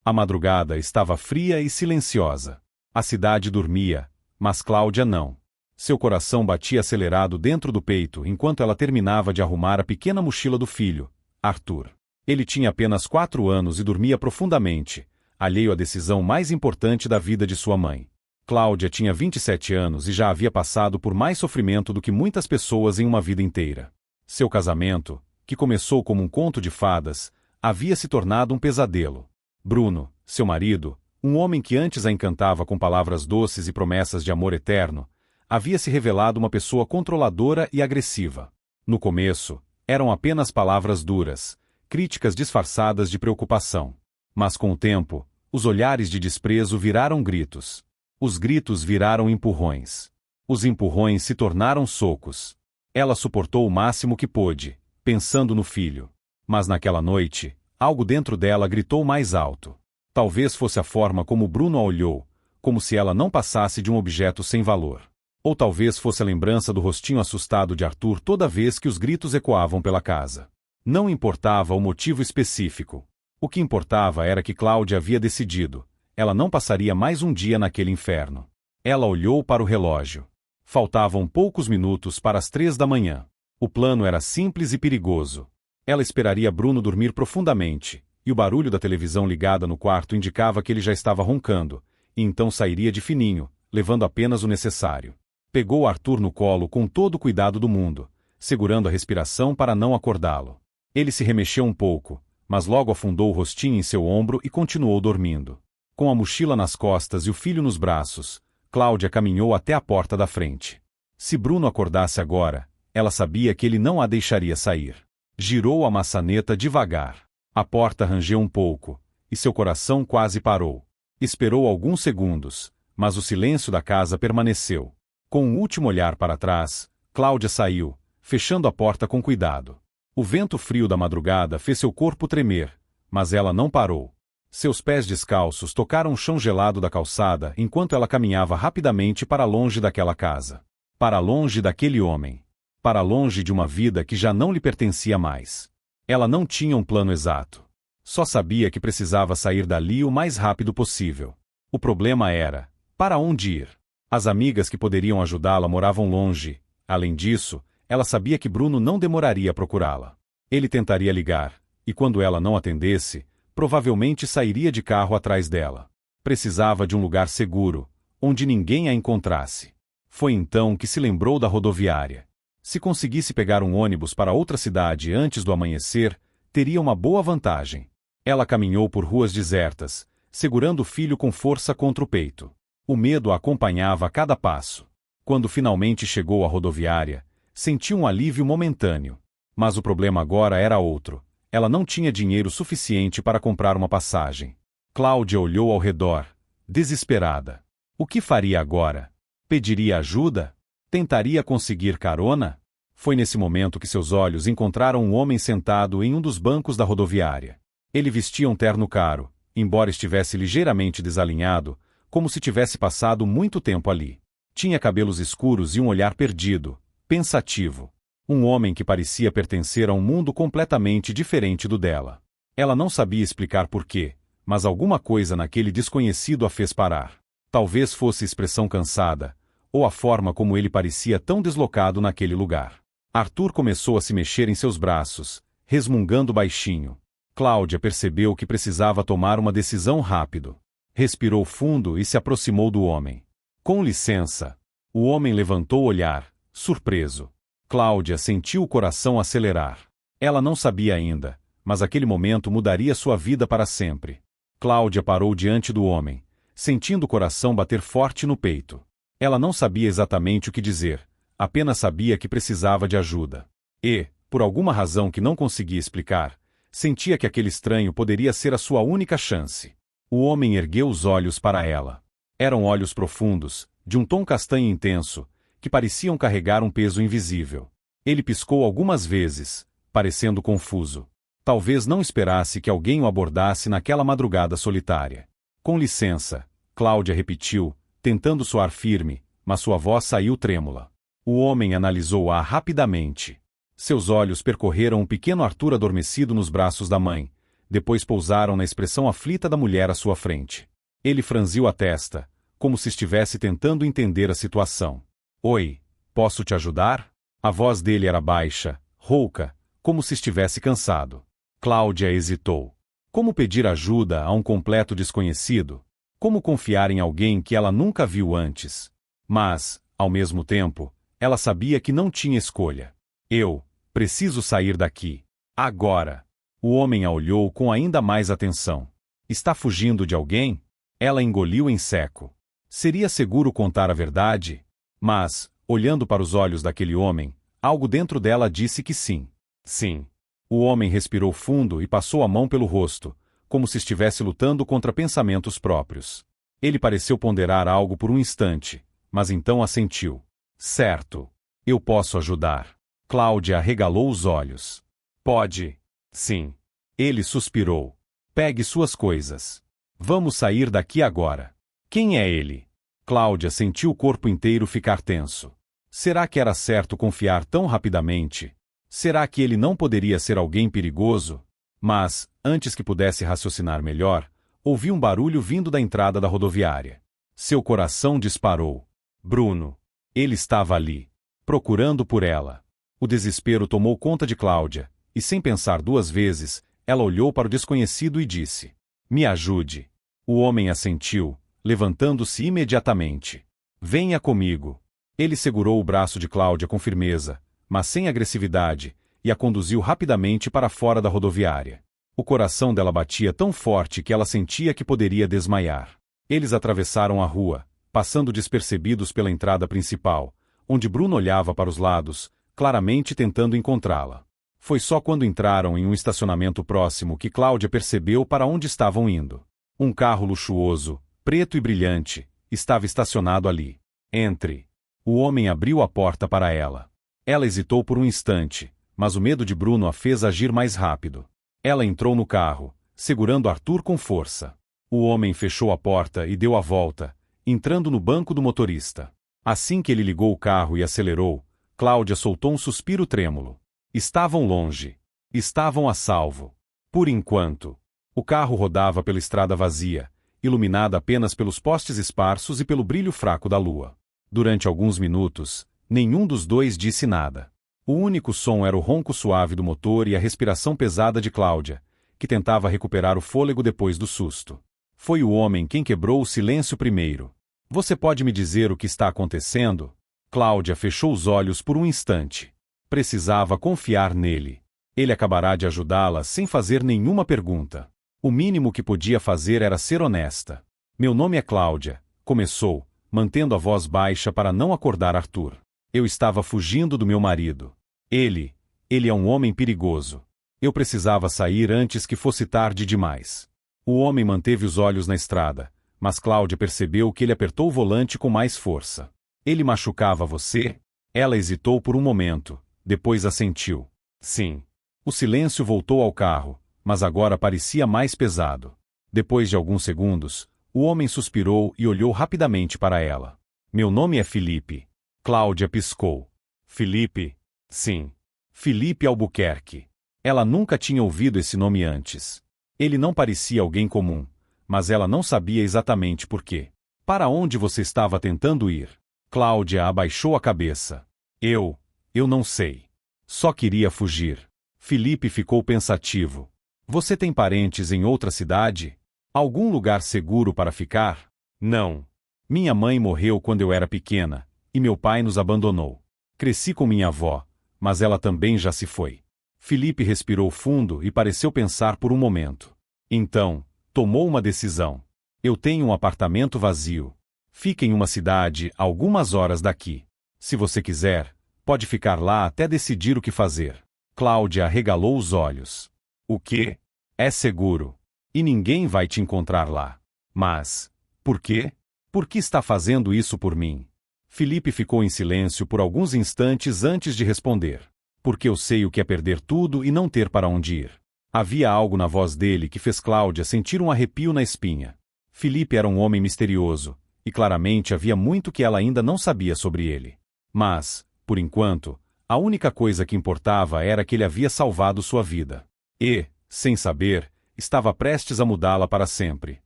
A madrugada estava fria e silenciosa. A cidade dormia, mas Cláudia não. Seu coração batia acelerado dentro do peito enquanto ela terminava de arrumar a pequena mochila do filho, Arthur. Ele tinha apenas 4 anos e dormia profundamente, alheio à decisão mais importante da vida de sua mãe. Cláudia tinha 27 anos e já havia passado por mais sofrimento do que muitas pessoas em uma vida inteira. Seu casamento, que começou como um conto de fadas, havia se tornado um pesadelo. Bruno, seu marido, um homem que antes a encantava com palavras doces e promessas de amor eterno, havia se revelado uma pessoa controladora e agressiva. No começo, eram apenas palavras duras, críticas disfarçadas de preocupação. Mas com o tempo, os olhares de desprezo viraram gritos. Os gritos viraram empurrões. Os empurrões se tornaram socos. Ela suportou o máximo que pôde, pensando no filho. Mas naquela noite, algo dentro dela gritou mais alto. Talvez fosse a forma como Bruno a olhou, como se ela não passasse de um objeto sem valor. Ou talvez fosse a lembrança do rostinho assustado de Arthur toda vez que os gritos ecoavam pela casa. Não importava o motivo específico. O que importava era que Cláudia havia decidido. Ela não passaria mais um dia naquele inferno. Ela olhou para o relógio. Faltavam poucos minutos para as 3 da manhã. O plano era simples e perigoso. Ela esperaria Bruno dormir profundamente, e o barulho da televisão ligada no quarto indicava que ele já estava roncando, e então sairia de fininho, levando apenas o necessário. Pegou Arthur no colo com todo o cuidado do mundo, segurando a respiração para não acordá-lo. Ele se remexeu um pouco, mas logo afundou o rostinho em seu ombro e continuou dormindo. Com a mochila nas costas e o filho nos braços, Cláudia caminhou até a porta da frente. Se Bruno acordasse agora, ela sabia que ele não a deixaria sair. Girou a maçaneta devagar. A porta rangeu um pouco, e seu coração quase parou. Esperou alguns segundos, mas o silêncio da casa permaneceu. Com um último olhar para trás, Cláudia saiu, fechando a porta com cuidado. O vento frio da madrugada fez seu corpo tremer, mas ela não parou. Seus pés descalços tocaram o chão gelado da calçada enquanto ela caminhava rapidamente para longe daquela casa. Para longe daquele homem. Para longe de uma vida que já não lhe pertencia mais. Ela não tinha um plano exato. Só sabia que precisava sair dali o mais rápido possível. O problema era, para onde ir? As amigas que poderiam ajudá-la moravam longe. Além disso, ela sabia que Bruno não demoraria a procurá-la. Ele tentaria ligar, e quando ela não atendesse, provavelmente sairia de carro atrás dela. Precisava de um lugar seguro, onde ninguém a encontrasse. Foi então que se lembrou da rodoviária. Se conseguisse pegar um ônibus para outra cidade antes do amanhecer, teria uma boa vantagem. Ela caminhou por ruas desertas, segurando o filho com força contra o peito. O medo a acompanhava a cada passo. Quando finalmente chegou à rodoviária, sentiu um alívio momentâneo. Mas o problema agora era outro. Ela não tinha dinheiro suficiente para comprar uma passagem. Cláudia olhou ao redor, desesperada. O que faria agora? Pediria ajuda? Tentaria conseguir carona? Foi nesse momento que seus olhos encontraram um homem sentado em um dos bancos da rodoviária. Ele vestia um terno caro, embora estivesse ligeiramente desalinhado, como se tivesse passado muito tempo ali. Tinha cabelos escuros e um olhar perdido, pensativo. Um homem que parecia pertencer a um mundo completamente diferente do dela. Ela não sabia explicar porquê, mas alguma coisa naquele desconhecido a fez parar. Talvez fosse expressão cansada, ou a forma como ele parecia tão deslocado naquele lugar. Arthur começou a se mexer em seus braços, resmungando baixinho. Cláudia percebeu que precisava tomar uma decisão rápido. Respirou fundo e se aproximou do homem. Com licença. O homem levantou o olhar, surpreso. Cláudia sentiu o coração acelerar. Ela não sabia ainda, mas aquele momento mudaria sua vida para sempre. Cláudia parou diante do homem, sentindo o coração bater forte no peito. Ela não sabia exatamente o que dizer, apenas sabia que precisava de ajuda. E, por alguma razão que não conseguia explicar, sentia que aquele estranho poderia ser a sua única chance. O homem ergueu os olhos para ela. Eram olhos profundos, de um tom castanho intenso, que pareciam carregar um peso invisível. Ele piscou algumas vezes, parecendo confuso. Talvez não esperasse que alguém o abordasse naquela madrugada solitária. Com licença, Cláudia repetiu, tentando soar firme, mas sua voz saiu trêmula. O homem analisou-a rapidamente. Seus olhos percorreram o pequeno Arthur adormecido nos braços da mãe, Depois pousaram na expressão aflita da mulher à sua frente. Ele franziu a testa, como se estivesse tentando entender a situação. Oi, posso te ajudar? A voz dele era baixa, rouca, como se estivesse cansado. Cláudia hesitou. Como pedir ajuda a um completo desconhecido? Como confiar em alguém que ela nunca viu antes? Mas, ao mesmo tempo, ela sabia que não tinha escolha. Eu preciso sair daqui. Agora. O homem a olhou com ainda mais atenção. Está fugindo de alguém? Ela engoliu em seco. Seria seguro contar a verdade? Mas, olhando para os olhos daquele homem, algo dentro dela disse que sim. Sim. O homem respirou fundo e passou a mão pelo rosto, como se estivesse lutando contra pensamentos próprios. Ele pareceu ponderar algo por um instante, mas então assentiu. Certo. Eu posso ajudar. Cláudia arregalou os olhos. Pode. Sim. Ele suspirou. Pegue suas coisas. Vamos sair daqui agora. Quem é ele? Cláudia sentiu o corpo inteiro ficar tenso. Será que era certo confiar tão rapidamente? Será que ele não poderia ser alguém perigoso? Mas, antes que pudesse raciocinar melhor, ouviu um barulho vindo da entrada da rodoviária. Seu coração disparou. Bruno. Ele estava ali, procurando por ela. O desespero tomou conta de Cláudia, e sem pensar duas vezes, ela olhou para o desconhecido e disse: Me ajude. O homem assentiu, levantando-se imediatamente. Venha comigo. Ele segurou o braço de Cláudia com firmeza, mas sem agressividade, e a conduziu rapidamente para fora da rodoviária. O coração dela batia tão forte que ela sentia que poderia desmaiar. Eles atravessaram a rua, passando despercebidos pela entrada principal, onde Bruno olhava para os lados, claramente tentando encontrá-la. Foi só quando entraram em um estacionamento próximo que Cláudia percebeu para onde estavam indo. Um carro luxuoso, preto e brilhante, estava estacionado ali. Entre. O homem abriu a porta para ela. Ela hesitou por um instante, mas o medo de Bruno a fez agir mais rápido. Ela entrou no carro, segurando Arthur com força. O homem fechou a porta e deu a volta, entrando no banco do motorista. Assim que ele ligou o carro e acelerou, Cláudia soltou um suspiro trêmulo. Estavam longe. Estavam a salvo. Por enquanto. O carro rodava pela estrada vazia, iluminada apenas pelos postes esparsos e pelo brilho fraco da lua. Durante alguns minutos, nenhum dos dois disse nada. O único som era o ronco suave do motor e a respiração pesada de Cláudia, que tentava recuperar o fôlego depois do susto. Foi o homem quem quebrou o silêncio primeiro. Você pode me dizer o que está acontecendo? Cláudia fechou os olhos por um instante. Precisava confiar nele. Ele acabará de ajudá-la sem fazer nenhuma pergunta. O mínimo que podia fazer era ser honesta. Meu nome é Cláudia, começou, mantendo a voz baixa para não acordar Arthur. Eu estava fugindo do meu marido. Ele é um homem perigoso. Eu precisava sair antes que fosse tarde demais. O homem manteve os olhos na estrada, mas Cláudia percebeu que ele apertou o volante com mais força. Ele machucava você? Ela hesitou por um momento. Depois assentiu. Sim. O silêncio voltou ao carro, mas agora parecia mais pesado. Depois de alguns segundos, o homem suspirou e olhou rapidamente para ela. Meu nome é Felipe. Cláudia piscou. Felipe? Sim. Felipe Albuquerque. Ela nunca tinha ouvido esse nome antes. Ele não parecia alguém comum, mas ela não sabia exatamente por quê. Para onde você estava tentando ir? Cláudia abaixou a cabeça. Eu não sei. Só queria fugir. Felipe ficou pensativo. Você tem parentes em outra cidade? Algum lugar seguro para ficar? Não. Minha mãe morreu quando eu era pequena, e meu pai nos abandonou. Cresci com minha avó, mas ela também já se foi. Felipe respirou fundo e pareceu pensar por um momento. Então, tomou uma decisão. Eu tenho um apartamento vazio. Fica em uma cidade a algumas horas daqui. Se você quiser, pode ficar lá até decidir o que fazer. Cláudia arregalou os olhos. O quê? É seguro. E ninguém vai te encontrar lá. Mas, por quê? Por que está fazendo isso por mim? Felipe ficou em silêncio por alguns instantes antes de responder. Porque eu sei o que é perder tudo e não ter para onde ir. Havia algo na voz dele que fez Cláudia sentir um arrepio na espinha. Felipe era um homem misterioso, e claramente havia muito que ela ainda não sabia sobre ele. Mas, por enquanto, a única coisa que importava era que ele havia salvado sua vida. E, sem saber, estava prestes a mudá-la para sempre.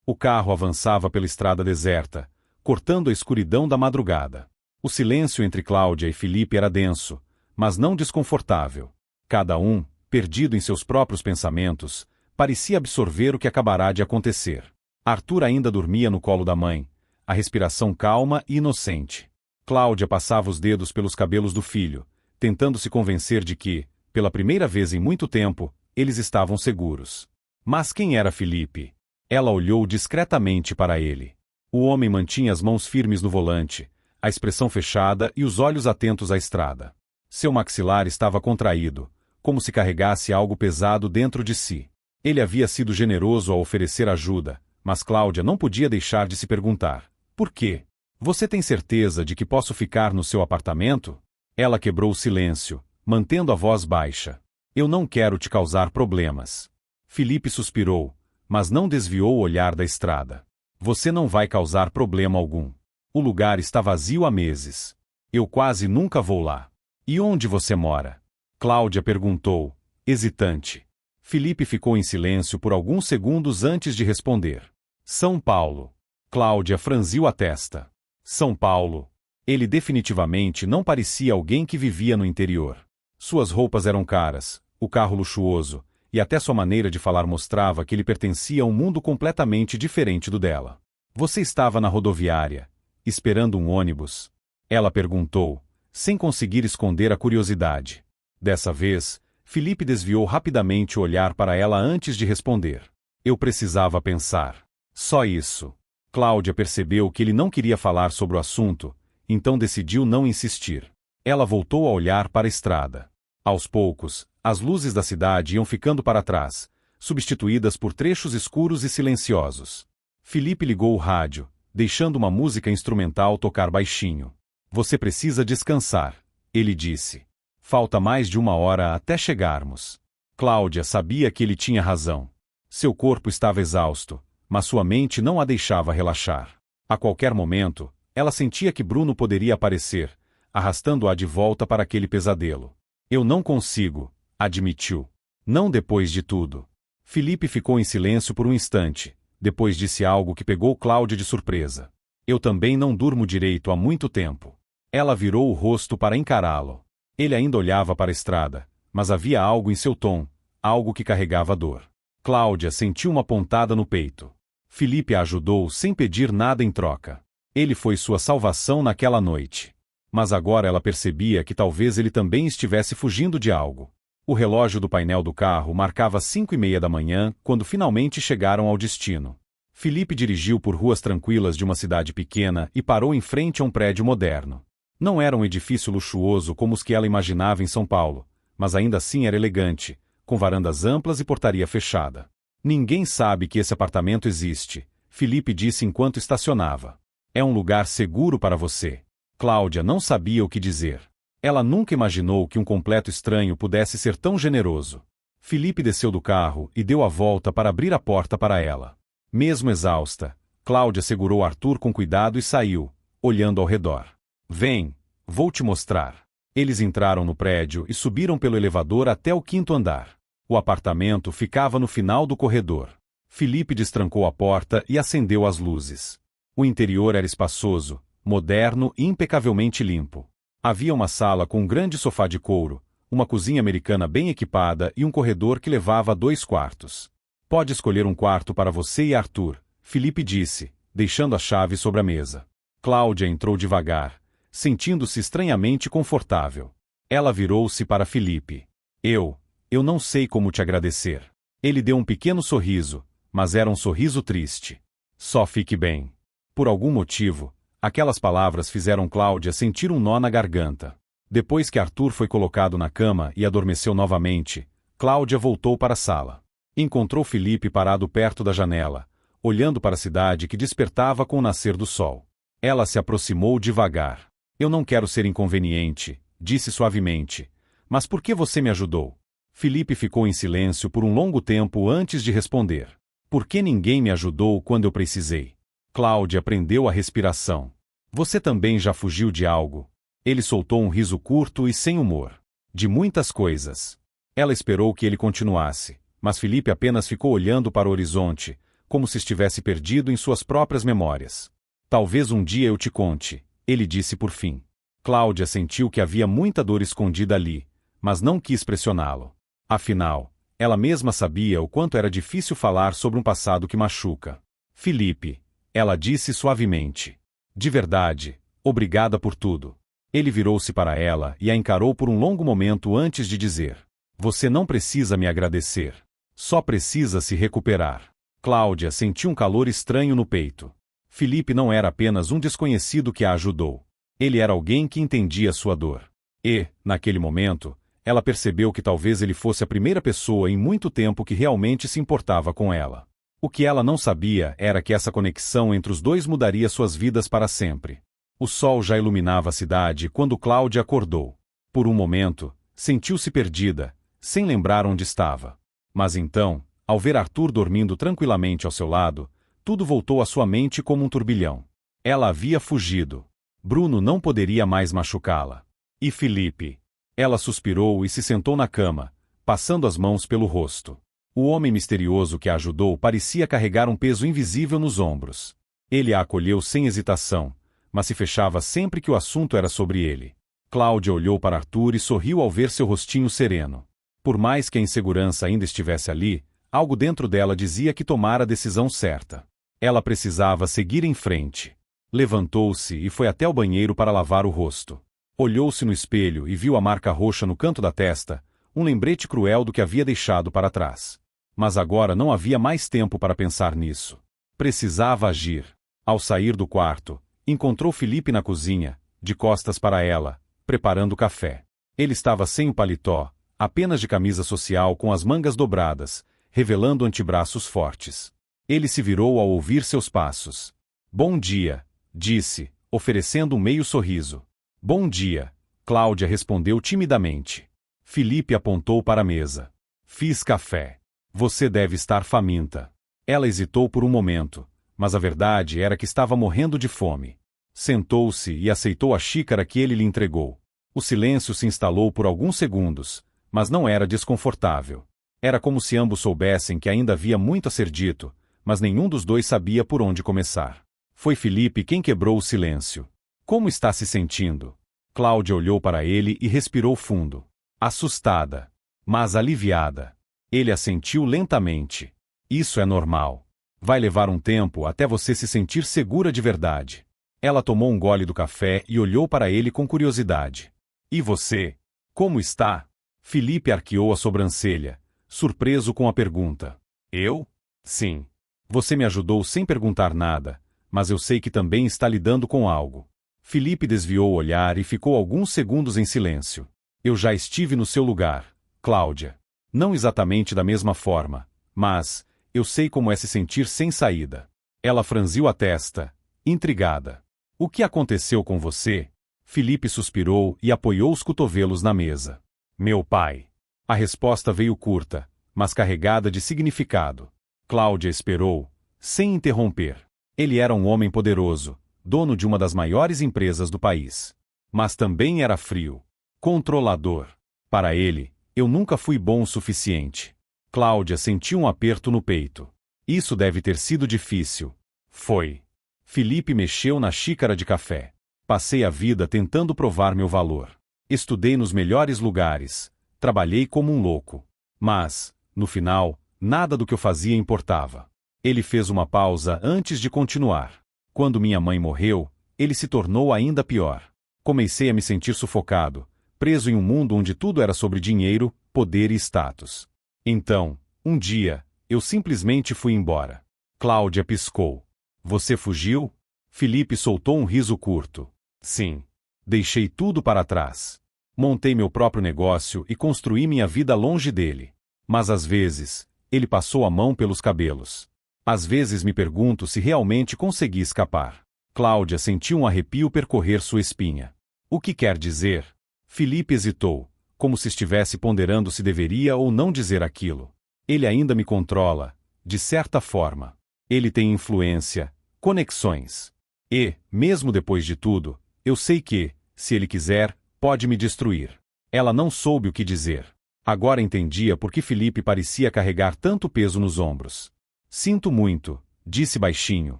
O carro avançava pela estrada deserta, cortando a escuridão da madrugada. O silêncio entre Cláudia e Felipe era denso, mas não desconfortável. Cada um, perdido em seus próprios pensamentos, parecia absorver o que acabará de acontecer. Arthur ainda dormia no colo da mãe, a respiração calma e inocente. Cláudia passava os dedos pelos cabelos do filho, tentando se convencer de que, pela primeira vez em muito tempo, eles estavam seguros. Mas quem era Felipe? Ela olhou discretamente para ele. O homem mantinha as mãos firmes no volante, a expressão fechada e os olhos atentos à estrada. Seu maxilar estava contraído, como se carregasse algo pesado dentro de si. Ele havia sido generoso ao oferecer ajuda, mas Cláudia não podia deixar de se perguntar: por quê? Você tem certeza de que posso ficar no seu apartamento? Ela quebrou o silêncio, mantendo a voz baixa. Eu não quero te causar problemas. Felipe suspirou, mas não desviou o olhar da estrada. Você não vai causar problema algum. O lugar está vazio há meses. Eu quase nunca vou lá. E onde você mora? Cláudia perguntou, hesitante. Felipe ficou em silêncio por alguns segundos antes de responder. São Paulo. Cláudia franziu a testa. São Paulo. Ele definitivamente não parecia alguém que vivia no interior. Suas roupas eram caras, o carro luxuoso, e até sua maneira de falar mostrava que ele pertencia a um mundo completamente diferente do dela. Você estava na rodoviária, esperando um ônibus? Ela perguntou, sem conseguir esconder a curiosidade. Dessa vez, Felipe desviou rapidamente o olhar para ela antes de responder. Eu precisava pensar. Só isso. Cláudia percebeu que ele não queria falar sobre o assunto, então decidiu não insistir. Ela voltou a olhar para a estrada. Aos poucos, as luzes da cidade iam ficando para trás, substituídas por trechos escuros e silenciosos. Felipe ligou o rádio, deixando uma música instrumental tocar baixinho. Você precisa descansar, ele disse. Falta mais de 1 hora até chegarmos. Cláudia sabia que ele tinha razão. Seu corpo estava exausto, mas sua mente não a deixava relaxar. A qualquer momento, ela sentia que Bruno poderia aparecer, arrastando-a de volta para aquele pesadelo. Eu não consigo, admitiu. Não depois de tudo. Felipe ficou em silêncio por um instante, depois disse algo que pegou Cláudia de surpresa. Eu também não durmo direito há muito tempo. Ela virou o rosto para encará-lo. Ele ainda olhava para a estrada, mas havia algo em seu tom, algo que carregava dor. Cláudia sentiu uma pontada no peito. Felipe a ajudou sem pedir nada em troca. Ele foi sua salvação naquela noite. Mas agora ela percebia que talvez ele também estivesse fugindo de algo. O relógio do painel do carro marcava 5:30 da manhã quando finalmente chegaram ao destino. Felipe dirigiu por ruas tranquilas de uma cidade pequena e parou em frente a um prédio moderno. Não era um edifício luxuoso como os que ela imaginava em São Paulo, mas ainda assim era elegante, com varandas amplas e portaria fechada. Ninguém sabe que esse apartamento existe, Felipe disse enquanto estacionava. É um lugar seguro para você. Cláudia não sabia o que dizer. Ela nunca imaginou que um completo estranho pudesse ser tão generoso. Felipe desceu do carro e deu a volta para abrir a porta para ela. Mesmo exausta, Cláudia segurou Arthur com cuidado e saiu, olhando ao redor. Vem, vou te mostrar. Eles entraram no prédio e subiram pelo elevador até o 5º andar. O apartamento ficava no final do corredor. Felipe destrancou a porta e acendeu as luzes. O interior era espaçoso, moderno e impecavelmente limpo. Havia uma sala com um grande sofá de couro, uma cozinha americana bem equipada e um corredor que levava a 2 quartos. Pode escolher um quarto para você e Arthur, Felipe disse, deixando a chave sobre a mesa. Cláudia entrou devagar, sentindo-se estranhamente confortável. Ela virou-se para Felipe. Eu não sei como te agradecer. Ele deu um pequeno sorriso, mas era um sorriso triste. Só fique bem. Por algum motivo, aquelas palavras fizeram Cláudia sentir um nó na garganta. Depois que Arthur foi colocado na cama e adormeceu novamente, Cláudia voltou para a sala. Encontrou Felipe parado perto da janela, olhando para a cidade que despertava com o nascer do sol. Ela se aproximou devagar. Eu não quero ser inconveniente, disse suavemente. Mas por que você me ajudou? Felipe ficou em silêncio por um longo tempo antes de responder. Por que ninguém me ajudou quando eu precisei? Cláudia prendeu a respiração. Você também já fugiu de algo? Ele soltou um riso curto e sem humor. De muitas coisas. Ela esperou que ele continuasse, Mas Felipe apenas ficou olhando para o horizonte, como se estivesse perdido em suas próprias memórias. Talvez um dia eu te conte, ele disse por fim. Cláudia sentiu que havia muita dor escondida ali, mas não quis pressioná-lo. Afinal, ela mesma sabia o quanto era difícil falar sobre um passado que machuca. Felipe, ela disse suavemente. De verdade, obrigada por tudo. Ele virou-se para ela e a encarou por um longo momento antes de dizer: você não precisa me agradecer. Só precisa se recuperar. Cláudia sentiu um calor estranho no peito. Felipe não era apenas um desconhecido que a ajudou. Ele era alguém que entendia sua dor. E, naquele momento, ela percebeu que talvez ele fosse a primeira pessoa em muito tempo que realmente se importava com ela. O que ela não sabia era que essa conexão entre os dois mudaria suas vidas para sempre. O sol já iluminava a cidade quando Cláudia acordou. Por um momento, sentiu-se perdida, sem lembrar onde estava. Mas então, ao ver Arthur dormindo tranquilamente ao seu lado, tudo voltou à sua mente como um turbilhão. Ela havia fugido. Bruno não poderia mais machucá-la. E Felipe? Ela suspirou e se sentou na cama, passando as mãos pelo rosto. O homem misterioso que a ajudou parecia carregar um peso invisível nos ombros. Ele a acolheu sem hesitação, mas se fechava sempre que o assunto era sobre ele. Cláudia olhou para Arthur e sorriu ao ver seu rostinho sereno. Por mais que a insegurança ainda estivesse ali, algo dentro dela dizia que tomara a decisão certa. Ela precisava seguir em frente. Levantou-se e foi até o banheiro para lavar o rosto. Olhou-se no espelho e viu a marca roxa no canto da testa, um lembrete cruel do que havia deixado para trás. Mas agora não havia mais tempo para pensar nisso. Precisava agir. Ao sair do quarto, encontrou Felipe na cozinha, de costas para ela, preparando café. Ele estava sem o paletó, apenas de camisa social com as mangas dobradas, revelando antebraços fortes. Ele se virou ao ouvir seus passos. Bom dia, disse, oferecendo um meio sorriso. Bom dia, Cláudia respondeu timidamente. Felipe apontou para a mesa. Fiz café. Você deve estar faminta. Ela hesitou por um momento, mas a verdade era que estava morrendo de fome. Sentou-se e aceitou a xícara que ele lhe entregou. O silêncio se instalou por alguns segundos, mas não era desconfortável. Era como se ambos soubessem que ainda havia muito a ser dito, mas nenhum dos dois sabia por onde começar. Foi Felipe quem quebrou o silêncio. Como está se sentindo? Cláudia olhou para ele e respirou fundo. Assustada, mas aliviada. Ele assentiu lentamente. Isso é normal. Vai levar um tempo até você se sentir segura de verdade. Ela tomou um gole do café e olhou para ele com curiosidade. E você? Como está? Felipe arqueou a sobrancelha, surpreso com a pergunta. Eu? Sim. Você me ajudou sem perguntar nada, mas eu sei que também está lidando com algo. Felipe desviou o olhar e ficou alguns segundos em silêncio. Eu já estive no seu lugar, Cláudia. Não exatamente da mesma forma, mas eu sei como é se sentir sem saída. Ela franziu a testa, intrigada. O que aconteceu com você? Felipe suspirou e apoiou os cotovelos na mesa. Meu pai. A resposta veio curta, mas carregada de significado. Cláudia esperou, sem interromper. Ele era um homem poderoso, dono de uma das maiores empresas do país. Mas também era frio, controlador. Para ele, eu nunca fui bom o suficiente. Cláudia sentiu um aperto no peito. Isso deve ter sido difícil. Foi. Felipe mexeu na xícara de café. Passei a vida tentando provar meu valor. Estudei nos melhores lugares. Trabalhei como um louco. Mas, no final, nada do que eu fazia importava. Ele fez uma pausa antes de continuar. Quando minha mãe morreu, ele se tornou ainda pior. Comecei a me sentir sufocado, preso em um mundo onde tudo era sobre dinheiro, poder e status. Então, um dia, eu simplesmente fui embora. Cláudia piscou. Você fugiu? Felipe soltou um riso curto. Sim. Deixei tudo para trás. Montei meu próprio negócio e construí minha vida longe dele. Mas às vezes, ele passou a mão pelos cabelos. Às vezes me pergunto se realmente consegui escapar. Cláudia sentiu um arrepio percorrer sua espinha. O que quer dizer? Felipe hesitou, como se estivesse ponderando se deveria ou não dizer aquilo. Ele ainda me controla, de certa forma. Ele tem influência, conexões. E, mesmo depois de tudo, eu sei que, se ele quiser, pode me destruir. Ela não soube o que dizer. Agora entendia por que Felipe parecia carregar tanto peso nos ombros. Sinto muito, disse baixinho.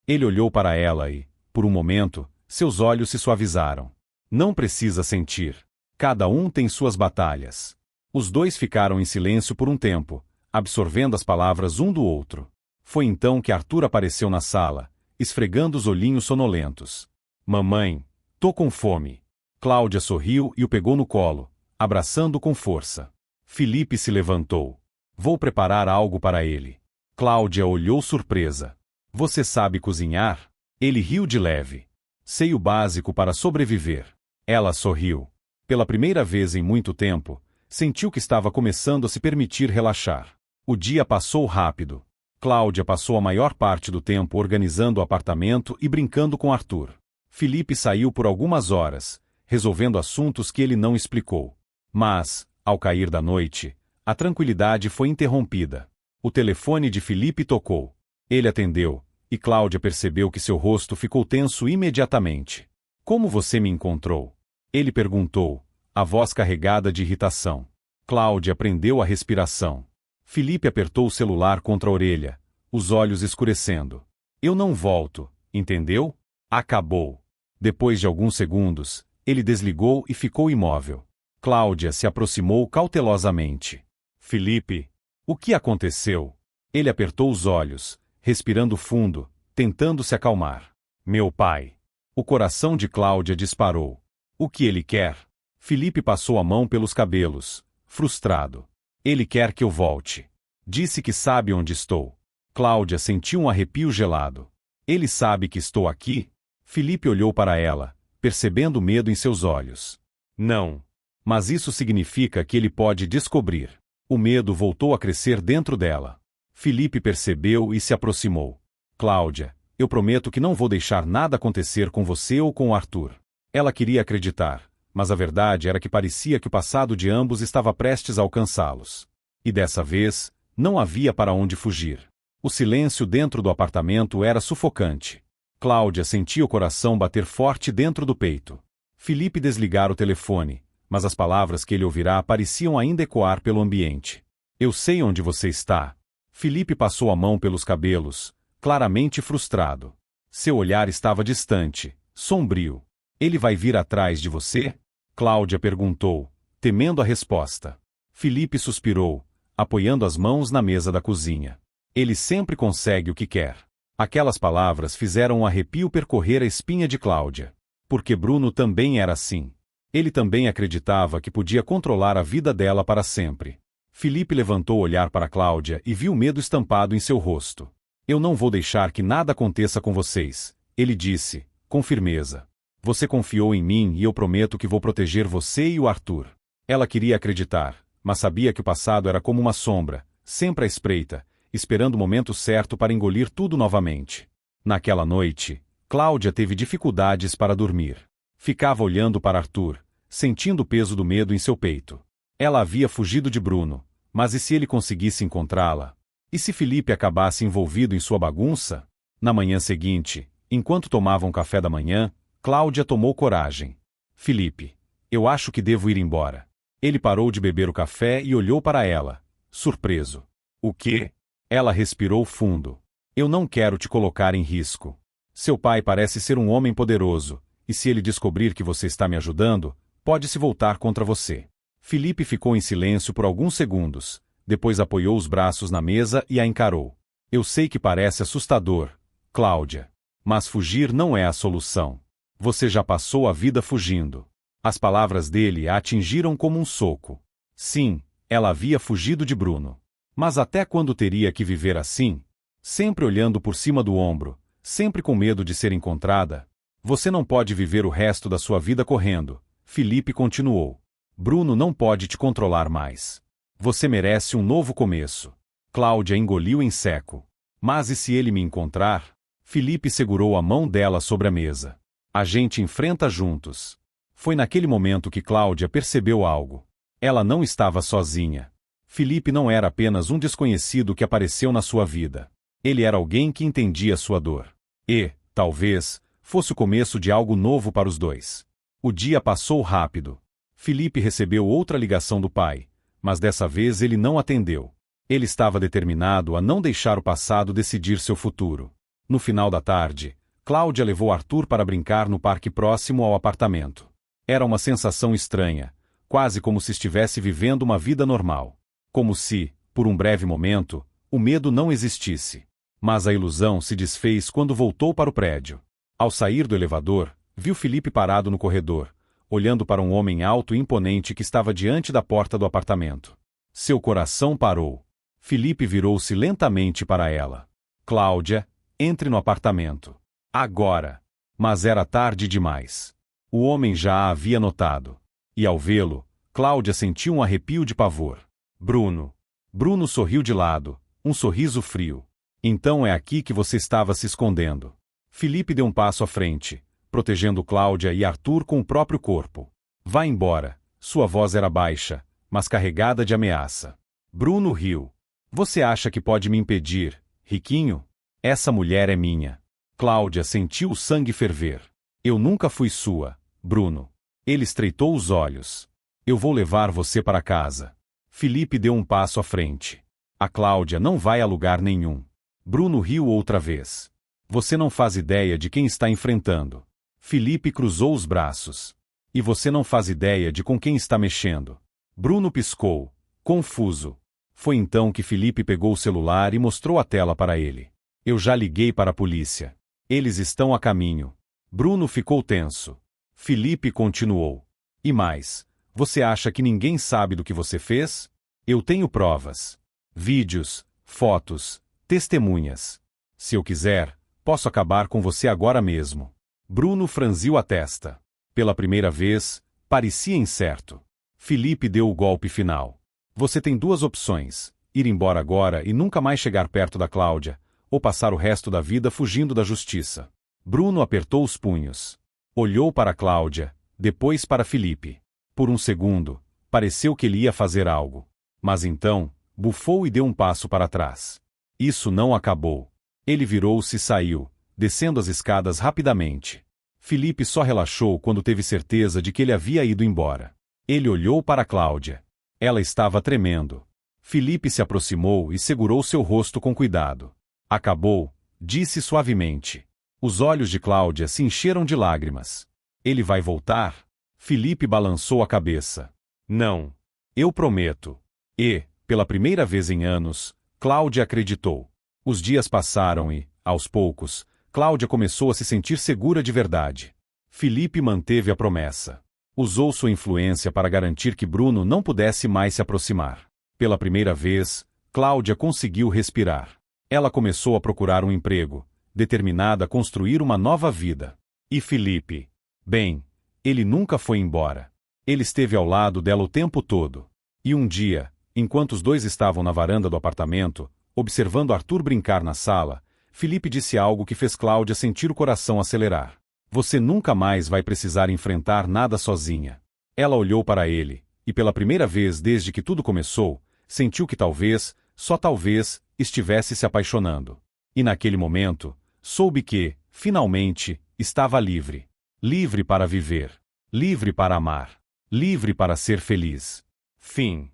Ele olhou para ela e, por um momento, seus olhos se suavizaram. Não precisa sentir. Cada um tem suas batalhas. Os dois ficaram em silêncio por um tempo, absorvendo as palavras um do outro. Foi então que Arthur apareceu na sala, esfregando os olhinhos sonolentos. Mamãe, tô com fome. Cláudia sorriu e o pegou no colo, abraçando com força. Felipe se levantou. Vou preparar algo para ele. Cláudia olhou surpresa. Você sabe cozinhar? Ele riu de leve. Sei o básico para sobreviver. Ela sorriu. Pela primeira vez em muito tempo, sentiu que estava começando a se permitir relaxar. O dia passou rápido. Cláudia passou a maior parte do tempo organizando o apartamento e brincando com Arthur. Felipe saiu por algumas horas, resolvendo assuntos que ele não explicou. Mas, ao cair da noite, a tranquilidade foi interrompida. O telefone de Felipe tocou. Ele atendeu, e Cláudia percebeu que seu rosto ficou tenso imediatamente. Como você me encontrou? Ele perguntou, a voz carregada de irritação. Cláudia prendeu a respiração. Felipe apertou o celular contra a orelha, os olhos escurecendo. Eu não volto, entendeu? Acabou. Depois de alguns segundos, ele desligou e ficou imóvel. Cláudia se aproximou cautelosamente. Felipe, o que aconteceu? Ele apertou os olhos, respirando fundo, tentando se acalmar. Meu pai. O coração de Cláudia disparou. O que ele quer? Felipe passou a mão pelos cabelos, frustrado. Ele quer que eu volte. Disse que sabe onde estou. Cláudia sentiu um arrepio gelado. Ele sabe que estou aqui? Felipe olhou para ela, percebendo medo em seus olhos. Não. Mas isso significa que ele pode descobrir. O medo voltou a crescer dentro dela. Felipe percebeu e se aproximou. Cláudia, eu prometo que não vou deixar nada acontecer com você ou com o Arthur. Ela queria acreditar, mas a verdade era que parecia que o passado de ambos estava prestes a alcançá-los. E dessa vez, não havia para onde fugir. O silêncio dentro do apartamento era sufocante. Cláudia sentia o coração bater forte dentro do peito. Felipe desligara o telefone, mas as palavras que ele ouvirá pareciam ainda ecoar pelo ambiente. Eu sei onde você está. Felipe passou a mão pelos cabelos, claramente frustrado. Seu olhar estava distante, sombrio. Ele vai vir atrás de você? Cláudia perguntou, temendo a resposta. Felipe suspirou, apoiando as mãos na mesa da cozinha. Ele sempre consegue o que quer. Aquelas palavras fizeram um arrepio percorrer a espinha de Cláudia. Porque Bruno também era assim. Ele também acreditava que podia controlar a vida dela para sempre. Felipe levantou o olhar para Cláudia e viu medo estampado em seu rosto. Eu não vou deixar que nada aconteça com vocês, ele disse, com firmeza. Você confiou em mim e eu prometo que vou proteger você e o Arthur. Ela queria acreditar, mas sabia que o passado era como uma sombra, sempre à espreita, esperando o momento certo para engolir tudo novamente. Naquela noite, Cláudia teve dificuldades para dormir. Ficava olhando para Arthur, sentindo o peso do medo em seu peito. Ela havia fugido de Bruno, mas e se ele conseguisse encontrá-la? E se Felipe acabasse envolvido em sua bagunça? Na manhã seguinte, enquanto tomavam café da manhã, Cláudia tomou coragem. Felipe, eu acho que devo ir embora. Ele parou de beber o café e olhou para ela, surpreso. O quê? Ela respirou fundo. Eu não quero te colocar em risco. Seu pai parece ser um homem poderoso, e se ele descobrir que você está me ajudando, pode se voltar contra você. Felipe ficou em silêncio por alguns segundos, depois apoiou os braços na mesa e a encarou. Eu sei que parece assustador, Cláudia, mas fugir não é a solução. Você já passou a vida fugindo. As palavras dele a atingiram como um soco. Sim, ela havia fugido de Bruno. Mas até quando teria que viver assim? Sempre olhando por cima do ombro, sempre com medo de ser encontrada? Você não pode viver o resto da sua vida correndo, Felipe continuou. Bruno não pode te controlar mais. Você merece um novo começo. Cláudia engoliu em seco. Mas e se ele me encontrar? Felipe segurou a mão dela sobre a mesa. A gente enfrenta juntos. Foi naquele momento que Cláudia percebeu algo. Ela não estava sozinha. Felipe não era apenas um desconhecido que apareceu na sua vida. Ele era alguém que entendia sua dor. E, talvez, fosse o começo de algo novo para os dois. O dia passou rápido. Felipe recebeu outra ligação do pai, mas dessa vez ele não atendeu. Ele estava determinado a não deixar o passado decidir seu futuro. No final da tarde, Cláudia levou Arthur para brincar no parque próximo ao apartamento. Era uma sensação estranha, quase como se estivesse vivendo uma vida normal. Como se, por um breve momento, o medo não existisse. Mas a ilusão se desfez quando voltou para o prédio. Ao sair do elevador, viu Felipe parado no corredor, olhando para um homem alto e imponente que estava diante da porta do apartamento. Seu coração parou. Felipe virou-se lentamente para ela. Cláudia, entre no apartamento. Agora. Mas era tarde demais. O homem já a havia notado. E ao vê-lo, Cláudia sentiu um arrepio de pavor. Bruno. Bruno sorriu de lado, um sorriso frio. Então é aqui que você estava se escondendo. Felipe deu um passo à frente, protegendo Cláudia e Arthur com o próprio corpo. Vá embora. Sua voz era baixa, mas carregada de ameaça. Bruno riu. Você acha que pode me impedir, riquinho? Essa mulher é minha. Cláudia sentiu o sangue ferver. Eu nunca fui sua, Bruno. Ele estreitou os olhos. Eu vou levar você para casa. Felipe deu um passo à frente. A Cláudia não vai a lugar nenhum. Bruno riu outra vez. Você não faz ideia de quem está enfrentando. Felipe cruzou os braços. E você não faz ideia de com quem está mexendo. Bruno piscou, confuso. Foi então que Felipe pegou o celular e mostrou a tela para ele. Eu já liguei para a polícia. Eles estão a caminho. Bruno ficou tenso. Felipe continuou. E mais, você acha que ninguém sabe do que você fez? Eu tenho provas. Vídeos, fotos, testemunhas. Se eu quiser, posso acabar com você agora mesmo. Bruno franziu a testa. Pela primeira vez, parecia incerto. Felipe deu o golpe final. Você tem duas opções: ir embora agora e nunca mais chegar perto da Cláudia, ou passar o resto da vida fugindo da justiça. Bruno apertou os punhos. Olhou para Cláudia, depois para Felipe. Por um segundo, pareceu que ele ia fazer algo. Mas então, bufou e deu um passo para trás. Isso não acabou. Ele virou-se e saiu, descendo as escadas rapidamente. Felipe só relaxou quando teve certeza de que ele havia ido embora. Ele olhou para Cláudia. Ela estava tremendo. Felipe se aproximou e segurou seu rosto com cuidado. Acabou, disse suavemente. Os olhos de Cláudia se encheram de lágrimas. Ele vai voltar? Felipe balançou a cabeça. Não. Eu prometo. E, pela primeira vez em anos, Cláudia acreditou. Os dias passaram e, aos poucos, Cláudia começou a se sentir segura de verdade. Felipe manteve a promessa. Usou sua influência para garantir que Bruno não pudesse mais se aproximar. Pela primeira vez, Cláudia conseguiu respirar. Ela começou a procurar um emprego, determinada a construir uma nova vida. E Felipe? Bem, ele nunca foi embora. Ele esteve ao lado dela o tempo todo. E um dia, enquanto os dois estavam na varanda do apartamento, observando Arthur brincar na sala, Felipe disse algo que fez Cláudia sentir o coração acelerar. Você nunca mais vai precisar enfrentar nada sozinha. Ela olhou para ele, e pela primeira vez desde que tudo começou, sentiu que talvez, só talvez, estivesse se apaixonando. E naquele momento, soube que, finalmente, estava livre. Livre para viver. Livre para amar. Livre para ser feliz. Fim.